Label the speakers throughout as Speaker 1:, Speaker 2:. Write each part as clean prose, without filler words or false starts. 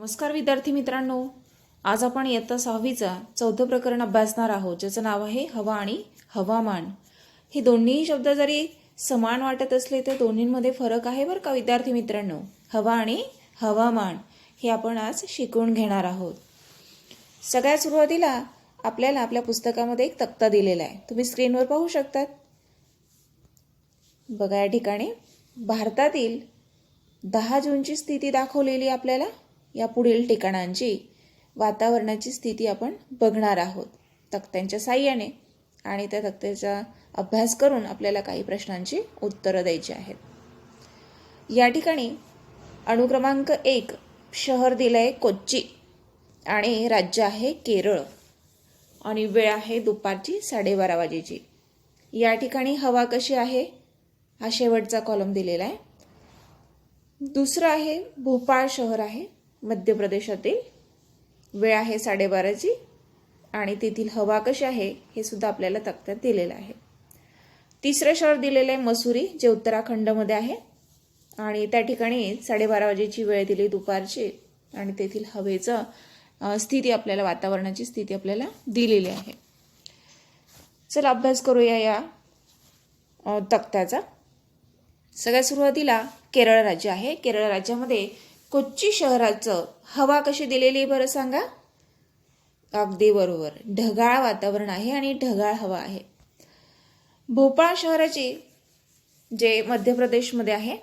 Speaker 1: नमस्कार विद्यार्थी मित्रांनो, आज आपण इयत्ता 6वीचा चौथं प्रकरण अभ्यासणार आहोत, ज्याचं नाव आहे हवा आणि हवामान. हे दोन्ही शब्द जरी समान वाटत असले तर दोन्हींमध्ये फरक आहे बरं का विद्यार्थी मित्रांनो. हवा आणि हवामान हे आपण आज शिकून घेणार आहोत. सगळ्यात सुरुवातीला आपल्याला आपल्या पुस्तकामध्ये एक तक्ता दिलेला आहे, तुम्ही स्क्रीनवर पाहू शकतात. बघा, या ठिकाणी भारतातील 10 जूनची स्थिती दाखवलेली आपल्याला. या पुढील ठिकाणांची वातावरणाची स्थिती आपण बघणार आहोत तक्त्यांच्या साहाय्याने, आणि त्या तक्त्याचा अभ्यास करून आपल्याला काही प्रश्नांची उत्तरं द्यायची आहेत. या ठिकाणी अनुक्रमांक 1 शहर दिलं आहे कोच्ची आणि राज्य आहे केरळ आणि वेळ आहे दुपारची 12:30 वाजेची. या ठिकाणी हवा कशी आहे हा शेवटचा कॉलम दिलेला आहे. दुसरं आहे भोपाळ शहर आहे मध्य प्रदेशातील, वेळ आहे 12:30 आणि तेथील हवा कशी आहे हे सुद्धा आपल्याला तक्त्यात दिलेलं आहे. तिसरं शहर दिलेलं आहे मसुरी, जे उत्तराखंडमध्ये आहे आणि त्या ठिकाणी 12:30 वाजेची वेळ दिली दुपारची आणि तेथील हवेचं स्थिती आपल्याला, वातावरणाची स्थिती आपल्याला दिलेली आहे. चला अभ्यास करूया या तक्त्याचा. सगळ्यात सुरुवातीला केरळ राज्य आहे. केरळ राज्यामध्ये कोच्ची शहराचं हवा कशी दिलेली आहे बरं सांगा? अगदी बरोबर, ढगाळ वातावरण आहे आणि ढगाळ हवा आहे. भोपाळ शहराची, जे मध्य प्रदेशमध्ये आहे,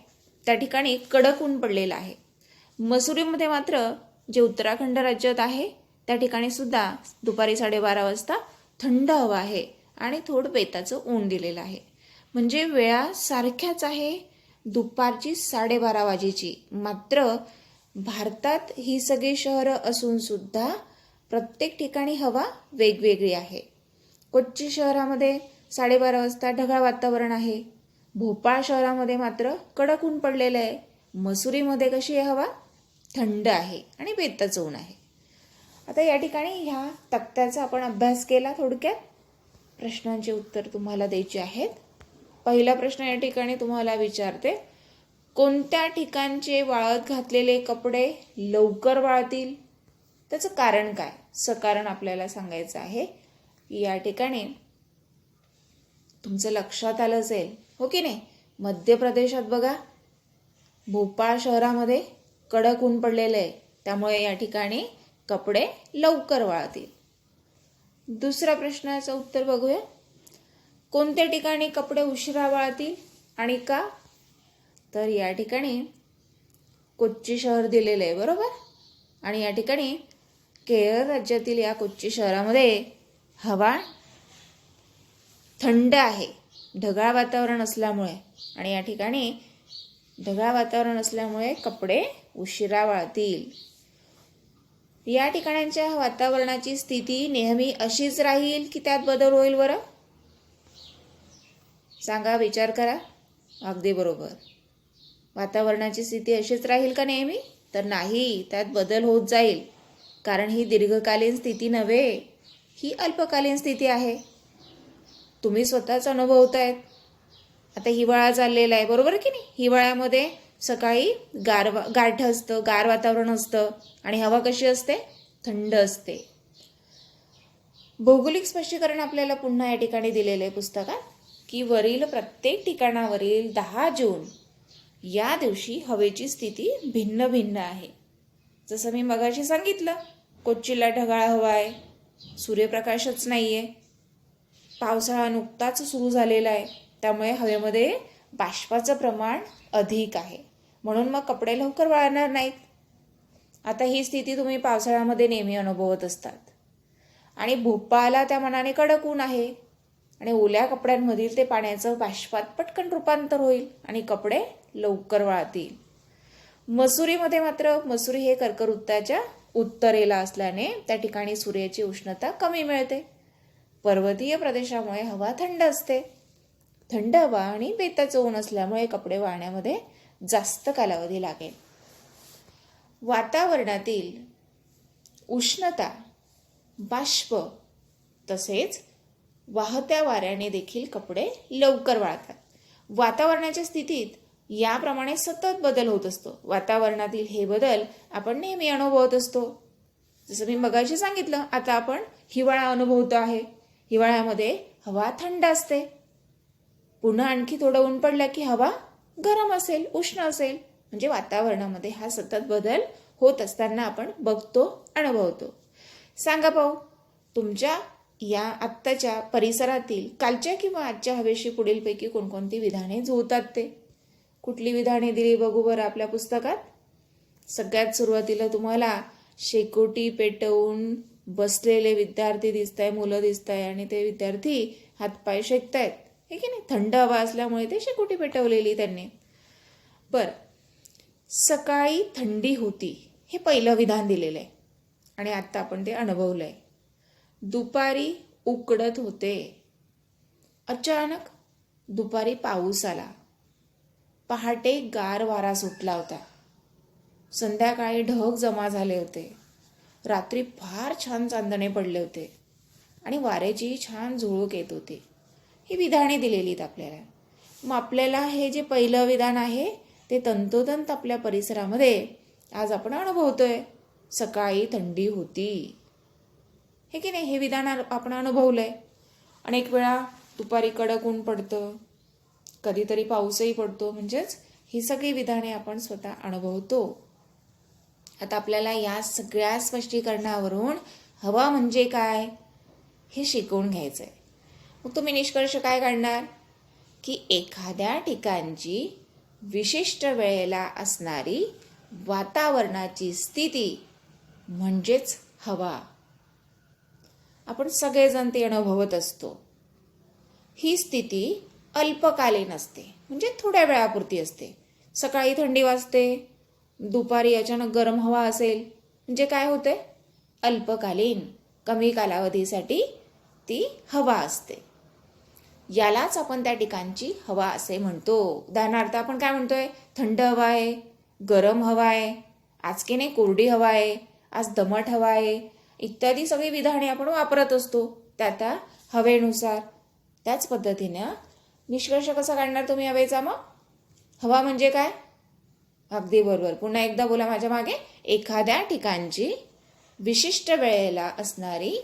Speaker 1: त्या ठिकाणी कडक ऊन पडलेलं आहे. मसुरीमध्ये मात्र, जे उत्तराखंड राज्यात आहे, त्या ठिकाणी सुद्धा दुपारी 12:30 वाजता थंड हवा आहे आणि थोडं बेताचं ऊन दिलेलं आहे. म्हणजे वेळा सारख्याच आहे, दुपारची 12:30 वाजेची. मात्र भारतात ही सगळी शहरं असून सुद्धा प्रत्येक ठिकाणी हवा वेगवेगळी आहे. कोच्ची शहरामध्ये 12:30 वाजता ढगाळ वातावरण आहे. भोपाळ शहरामध्ये मात्र कडक ऊन पडलेलं आहे. मसुरीमध्ये कशी आहे हवा? थंड आहे आणि बेताचं ऊन आहे. आता या ठिकाणी ह्या तक्त्याचा आपण अभ्यास केला. थोडक्यात प्रश्नांची उत्तर तुम्हाला द्यायची आहेत. पहिला प्रश्न या ठिकाणी तुम्हाला विचारते, कोणत्या ठिकाणचे वाळत घातलेले कपडे लवकर वाळतील? त्याचं कारण काय? सकारण आपल्याला सांगायचं आहे. या ठिकाणी तुमचं लक्षात आलं असेल, हो की नाही? मध्य प्रदेशात बघा, भोपाळ शहरामध्ये कडक ऊन पडलेलं आहे, त्यामुळे या ठिकाणी कपडे लवकर वाळतील. दुसऱ्या प्रश्नाचं उत्तर बघूया, कोणत्या ठिकाणी कपडे उशिरा वाळतील आणि का? तर या ठिकाणी कोच्ची शहर दिलेलं आहे, बरोबर. आणि या ठिकाणी केरळ राज्यातील या कोच्ची शहरामध्ये हवा थंड आहे, ढगाळ वातावरण असल्यामुळे. आणि या ठिकाणी ढगाळ वातावरण असल्यामुळे कपडे उशिरा वाळतील. या ठिकाणांच्या वातावरणाची स्थिती नेहमी अशीच राहील की त्यात बदल होईल बरं? सांगा, विचार करा. अगदी बरोबर, वातावरणाची स्थिती अशीच राहील का नेहमी? तर नाही, त्यात बदल होत जाईल. कारण ही दीर्घकालीन स्थिती नव्हे, ही अल्पकालीन स्थिती आहे. तुम्ही स्वतःच अनुभवतायत. आता हिवाळा चाललेला आहे, बरोबर की नाही? हिवाळ्यामध्ये सकाळी गारठ असतं, गार वातावरण असतं आणि हवा कशी असते? थंड असते. भौगोलिक स्पष्टीकरण आपल्याला पुन्हा या ठिकाणी दिलेलं आहे पुस्तकात, की वरील प्रत्येक ठिकाणावरील 10 जून या दिवशी हवेची स्थिती भिन्न भिन्न आहे. जसं मी मगाशी सांगितलं, कोच्चीला ढगाळ हवा आहे, सूर्यप्रकाशच नाही आहे, पावसाळा नुकताच सुरू झालेला आहे, त्यामुळे हवेमध्ये बाष्पाचं प्रमाण अधिक आहे, म्हणून मग कपडे लवकर वाळणार नाहीत. आता ही स्थिती तुम्ही पावसाळ्यामध्ये नेहमी अनुभवत असतात. आणि भोपाळला त्या मनाने कडक ऊन आहे आणि ओल्या कपड्यांमधील ते पाण्याचं बाष्पात पटकन रूपांतर होईल आणि कपडे लवकर वाळतील. मसुरीमध्ये मात्र, मसुरी हे कर्कवृत्ताच्या उत्तरेला असल्याने त्या ठिकाणी सूर्याची उष्णता कमी मिळते. पर्वतीय प्रदेशामुळे हवा थंड असते. थंड हवा आणि बेताचं ऊन असल्यामुळे कपडे वाळण्यामध्ये जास्त कालावधी लागेल. वातावरणातील उष्णता, बाष्प तसेच वाहत्या वाऱ्याने देखील कपडे लवकर वाळतात. वातावरणाच्या स्थितीत याप्रमाणे सतत बदल होत असतो. वातावरणातील हे बदल आपण नेहमी अनुभवत असतो. जसं मी मगाशी सांगितलं, आता आपण हिवाळा अनुभवतो आहे. हिवाळ्यामध्ये हवा थंड असते. पुन्हा आणखी थोडं ऊन पडलं की हवा गरम असेल, उष्ण असेल. म्हणजे वातावरणामध्ये हा सतत बदल होत असताना आपण बघतो, अनुभवतो. सांगा पाहू, तुमच्या या आत्ताच्या परिसरातील कालच्या किंवा आजच्या हवेशी पुढीलपैकी कोणकोणती विधाने जुळतात ते? कुठली विधाने दिली बघू बरं आपल्या पुस्तकात? सगळ्यात सुरुवातीला तुम्हाला शेकोटी पेटवून बसलेले विद्यार्थी दिसताय, मुलं दिसताय आणि ते विद्यार्थी हातपाय शेकतायत, हे की नाही? थंड हवा असल्यामुळे ते शेकोटी पेटवलेली त्यांनी. बर, सकाळी थंडी होती हे पहिलं विधान दिलेलं आहे आणि आत्ता आपण ते अनुभवलंय. दुपारी उकडत होते. अचानक दुपारी पाऊस आला. पहाटे गार वारा सुटला होता. संध्याकाळी ढग जमा झाले होते. रात्री फार छान चांदणे पडले होते आणि वाऱ्याची छान झुळूक येत होती. ही विधाने दिलेली आहेत आपल्याला. मग आपल्याला हे जे पहिलं विधान आहे ते तंतोतंत आपल्या परिसरामध्ये आज आपण अनुभवतोय. सकाळी थंडी होती, हे की नाही? हे विधान आपण अनुभवलंय. अनेक वेळा दुपारी कडक ऊन पडतं, कधीतरी पाऊसही पडतो. म्हणजेच ही सगळी विधाने आपण स्वतः अनुभवतो. आता आपल्याला या सगळ्या स्पष्टीकरणावरून हवा म्हणजे काय हे शिकवून घ्यायचं आहे. मग तुम्ही निष्कर्ष काय काढणार की एखाद्या ठिकाणची विशिष्ट वेळेला असणारी वातावरणाची स्थिती म्हणजेच हवा. आपण सगळेजण ते अनुभवत असतो. ही स्थिती अल्पकालीन असते, म्हणजे थोड्या वेळापुरती असते. सकाळी थंडी वाजते, दुपारी अचानक गरम हवा असेल, म्हणजे काय होते? अल्पकालीन, कमी कालावधीसाठी ती हवा असते. यालाच आपण त्या ठिकाणची हवा असे म्हणतो. उदाहरणार्थ आपण काय म्हणतोय? थंड हवा आहे, गरम हवा आहे, आज की नाही कोरडी हवा आहे, आज दमट हवा आहे, इत्यादी सगळी विधाने आपण वापरत असतो त्या हवेनुसार. त्याच पद्धतीनं निष्कर्ष कसा काढणार तुम्ही हवेचा? मग हवा म्हणजे काय? अगदी बरोबर. पुन्हा एकदा बोला माझ्या मागे. एखाद्या ठिकाणची विशिष्ट वेळेला असणारी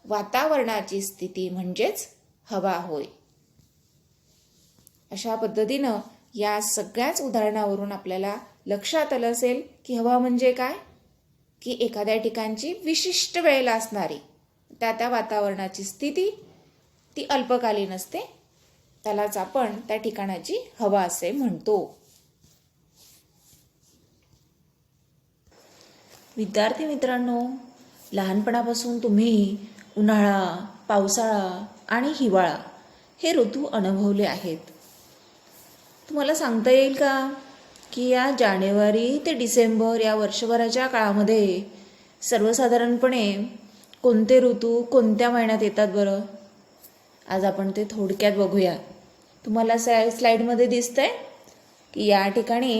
Speaker 1: वातावरणाची स्थिती म्हणजेच हवा होय. अशा पद्धतीनं या सगळ्याच उदाहरणावरून आपल्याला लक्षात आलं असेल की हवा म्हणजे काय? की एखाद्या ठिकाणची विशिष्ट वेळेला असणारी त्या वातावरणाची स्थिती, ती अल्पकालीन असते. त्यालाच आपण त्या ठिकाणाची हवा असे म्हणतो. विद्यार्थी मित्रांनो, लहानपणापासून तुम्ही उन्हाळा, पावसाळा आणि हिवाळा हे ऋतू अनुभवले आहेत. तुम्हाला सांगता येईल का की या जानेवारी ते डिसेंबर या वर्षभराच्या काळामध्ये सर्वसाधारणपणे कोणते ऋतू कोणत्या महिन्यात येतात बरं? आज आपण ते थोडक्यात बघूया. तुम्हाला स्लाईडमध्ये दिसतंय की या ठिकाणी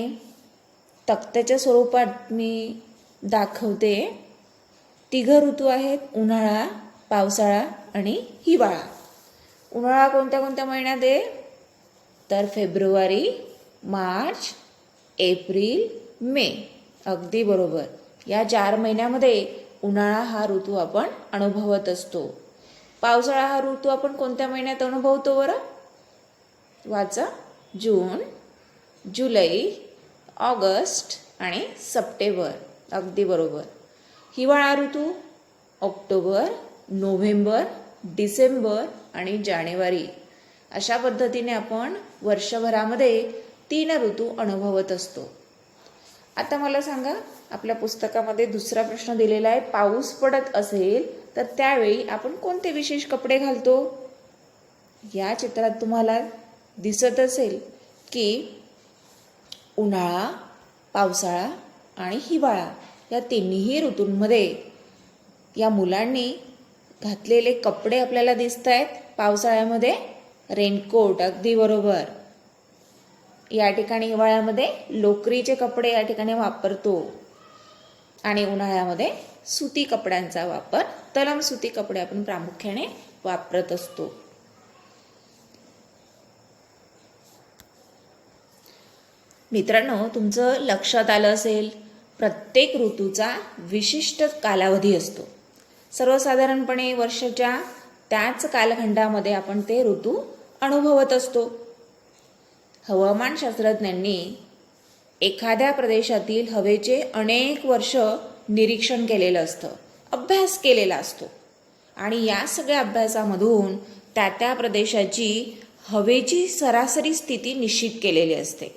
Speaker 1: तक्त्याच्या स्वरूपात मी दाखवते. 3 ऋतू आहेत, उन्हाळा, पावसाळा आणि हिवाळा. उन्हाळा कोणत्या कोणत्या महिन्यात आहे? तर फेब्रुवारी, मार्च, एप्रिल, मे. अगदी बरोबर. या 4 महिन्यामध्ये उन्हाळा हा ऋतू आपण अनुभवत असतो. पावसाळा हा ऋतू आपण कोणत्या महिन्यात अनुभवतो बरं? वाचा. जून, जुलै, ऑगस्ट आणि सप्टेंबर. अगदी बरोबर. हिवाळा ऋतू ऑक्टोबर, नोव्हेंबर, डिसेंबर आणि जानेवारी. अशा पद्धतीने आपण वर्षभरामध्ये 3 ऋतू अनुभवत असतो. आता मला सांगा, आपल्या पुस्तकामध्ये दुसरा प्रश्न दिलेला आहे. पाऊस पडत असेल तर त्यावेळी आपण कोणते विशेष कपडे घालतो? या चित्रात तुम्हाला दिसत असेल की उन्हाळा, पावसाळा आणि हिवाळा या तिन्ही ऋतूंमध्ये या मुलांनी घातलेले कपडे आपल्याला दिसत आहेत. पावसाळ्यामध्ये रेनकोट. अगदी बरोबर. या ठिकाणी हिवाळ्यामध्ये लोकरीचे कपडे या ठिकाणी वापरतो आणि उन्हाळ्यामध्ये सुती कपड्यांचा वापर, तलम सुती कपडे आपण प्रामुख्याने वापरत असतो. मित्रांनो, तुमचं लक्षात आलं असेल, प्रत्येक ऋतूचा विशिष्ट कालावधी असतो. सर्वसाधारणपणे वर्षाच्या त्याच कालखंडामध्ये आपण ते ऋतू अनुभवत असतो. हवामानशास्त्रज्ञांनी एखाद्या प्रदेशातील हवेचे अनेक वर्ष निरीक्षण केलेलं असतं, अभ्यास केलेला असतो आणि या सगळ्या अभ्यासामधून त्या प्रदेशाची हवेची सरासरी स्थिती निश्चित केलेली असते.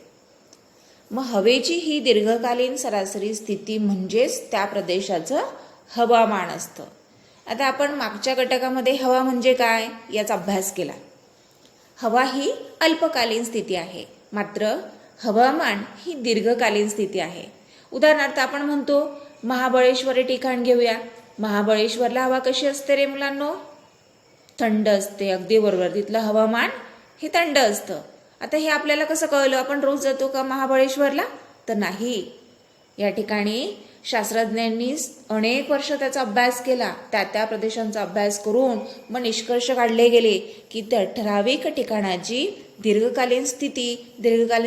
Speaker 1: मग हवेची ही दीर्घकालीन सरासरी स्थिती म्हणजेच त्या प्रदेशाचं हवामान असतं. आता आपण मागच्या घटकामध्ये हवा म्हणजे काय याचा अभ्यास केला. हवा ही अल्पकालीन स्थिती आहे, मात्र हवामान ही दीर्घकालीन स्थिती आहे. उदाहरणार्थ आपण म्हणतो महाबळेश्वर हे ठिकाण घेऊया. महाबळेश्वरला हवा कशी असते रे मुलांनो? थंड असते. अगदी बरोबर, तिथलं हवामान हे थंड असतं. आता हे आपल्याला कसं कळलं? आपण रोज जातो का महाबळेश्वरला? तर नाही. या ठिकाणी शास्त्रज्ञांनी अनेक वर्ष त्याचा अभ्यास केला, त्या प्रदेशांचा अभ्यास करून मग निष्कर्ष काढले गेले की त्या ठराविक ठिकाणाची दीर्घकालीन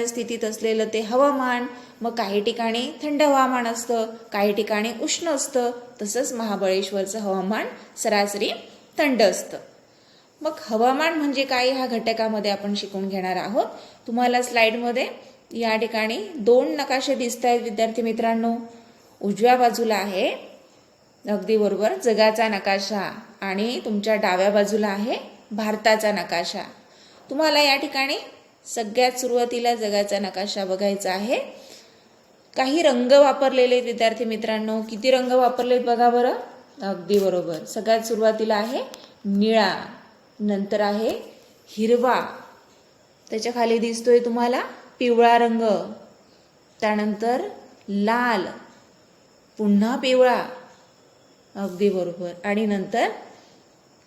Speaker 1: स्थितीत असलेलं ते हवामान, मग काही ठिकाणी थंड हवामान असतं, काही ठिकाणी उष्ण असतं. तसंच महाबळेश्वरचं हवामान सरासरी थंड असतं. मग हवामान म्हणजे काय ह्या घटकामध्ये आपण शिकून घेणार आहोत. तुम्हाला स्लाइडमध्ये या ठिकाणी 2 नकाशे दिसत आहेत विद्यार्थी मित्रांनो. उजव्या बाजूला आहे अगदी बरोबर जगाचा नकाशा आणि तुमच्या डाव्या बाजूला आहे भारताचा नकाशा. तुम्हाला या ठिकाणी सगळ्यात सुरुवातीला जगाचा नकाशा बघायचा आहे. काही रंग वापरलेले विद्यार्थी मित्रांनो, किती रंग वापरलेत बघा बरं. अगदी बरोबर, सगळ्यात सुरुवातीला आहे निळा, नंतर आहे हिरवा, त्याच्या खाली दिसतोय तुम्हाला पिवळा रंग, त्यानंतर लाल, पुन्हा पिवळा, अगदी बरोबर, आणि नंतर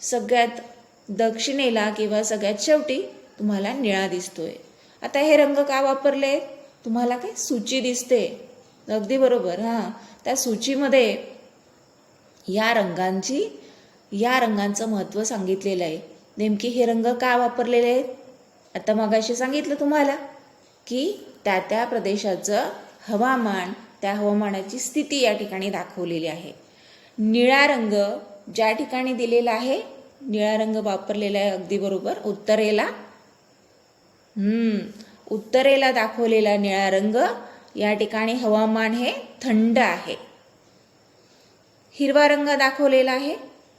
Speaker 1: सगळ्यात दक्षिणेला किंवा सगळ्यात शेवटी तुम्हाला निळा दिसतोय. आता हे रंग का वापरले? तुम्हाला काय सूची दिसते, अगदी बरोबर. त्या सूचीमध्ये या रंगांचं महत्त्व सांगितलेलं आहे. नेमके हे रंग का वापरलेले आहेत? आता मगाशी सांगितलं तुम्हाला की त्या प्रदेशाचं हवामान, त्या हवामानाची स्थिती या ठिकाणी दाखवलेली आहे. निळा रंग ज्या ठिकाणी दिलेला आहे, निळा रंग वापरलेला आहे अगदी बरोबर उत्तरेला दाखवलेला निळा रंग, या ठिकाणी हवामान हे थंड आहे. हिरवा रंग दाखवलेला आहे,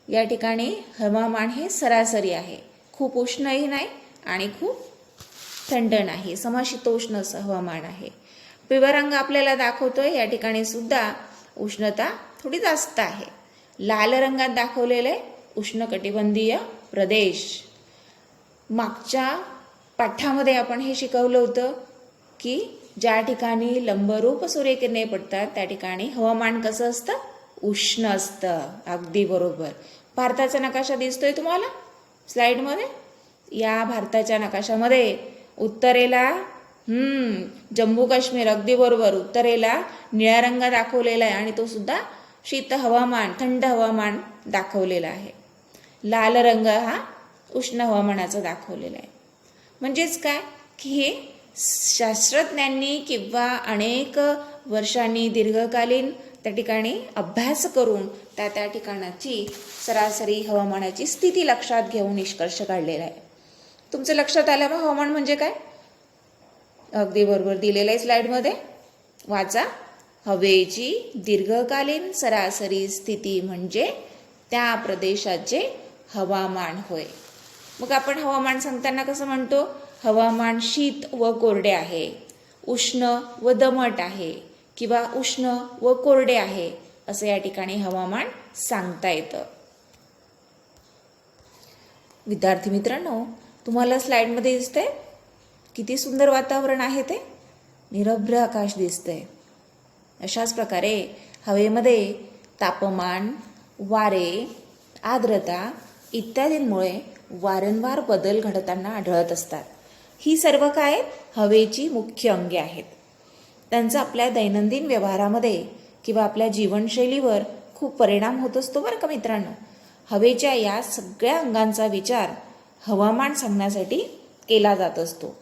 Speaker 1: या ठिकाणी हवामान हे सरासरी आहे, खूप उष्णही नाही आणि खूप थंड नाही, समशीतोष्ण असं हवामान आहे. पिवळा रंग आपल्याला दाखवतोय या ठिकाणी सुद्धा उष्णता थोडी जास्त आहे. लाल रंगात दाखवलेलं आहे उष्णकटिबंधीय प्रदेश. मागच्या पाठामध्ये आपण हे शिकवलं होतं की ज्या ठिकाणी लंबरूप सूर्यकिरणे पडतात त्या ठिकाणी हवामान कसं असतं? उष्ण असतं. अगदी बरोबर. भारताचा नकाशा दिसतोय तुम्हाला स्लाइडमध्ये. या भारताच्या नकाशामध्ये उत्तरेला जम्मू काश्मीर, अगदी बरोबर, उत्तरेला निळ्या रंग दाखवलेला आहे आणि तो सुद्धा शीत हवामान, थंड हवामान दाखवलेला आहे. लाल रंग हा उष्ण हवामानाचा दाखवलेला आहे. म्हणजेच काय की हे शास्त्रज्ञांनी किंवा अनेक वर्षांनी दीर्घकालीन त्या ठिकाणी अभ्यास करून त्या ठिकाणाची सरासरी हवामानाची स्थिती लक्षात घेऊन निष्कर्ष काढलेला आहे. तुमचं लक्षात आलं मग हवामान म्हणजे काय? अगदी बरोबर दिलेलं आहे स्लाइडमध्ये, वाचा. हवेची दीर्घकालीन सरासरी स्थिती म्हणजे त्या प्रदेशाचे हवामान होय. मग आपण हवामान सांगताना कसं म्हणतो? हवामान शीत व कोरडे आहे, उष्ण व दमट आहे किंवा उष्ण व कोरडे आहे असं या ठिकाणी हवामान सांगता येतं. विद्यार्थी मित्रांनो, तुम्हाला स्लाइडमध्ये दिसतंय किती सुंदर वातावरण आहे ते, निरभ्र आकाश दिसतंय. अशाच प्रकारे हवेमध्ये तापमान, वारे, आर्द्रता इत्यादींमुळे वारंवार बदल घडताना आढळत असतात. ही सर्व काय? हवेची मुख्य अंगे आहेत. त्यांचा आपल्या दैनंदिन व्यवहारामध्ये किंवा आपल्या जीवनशैलीवर खूप परिणाम होत असतो बरं का मित्रांनो. हवेच्या या सगळ्या अंगांचा विचार हवामान सांगण्यासाठी केला जात असतो.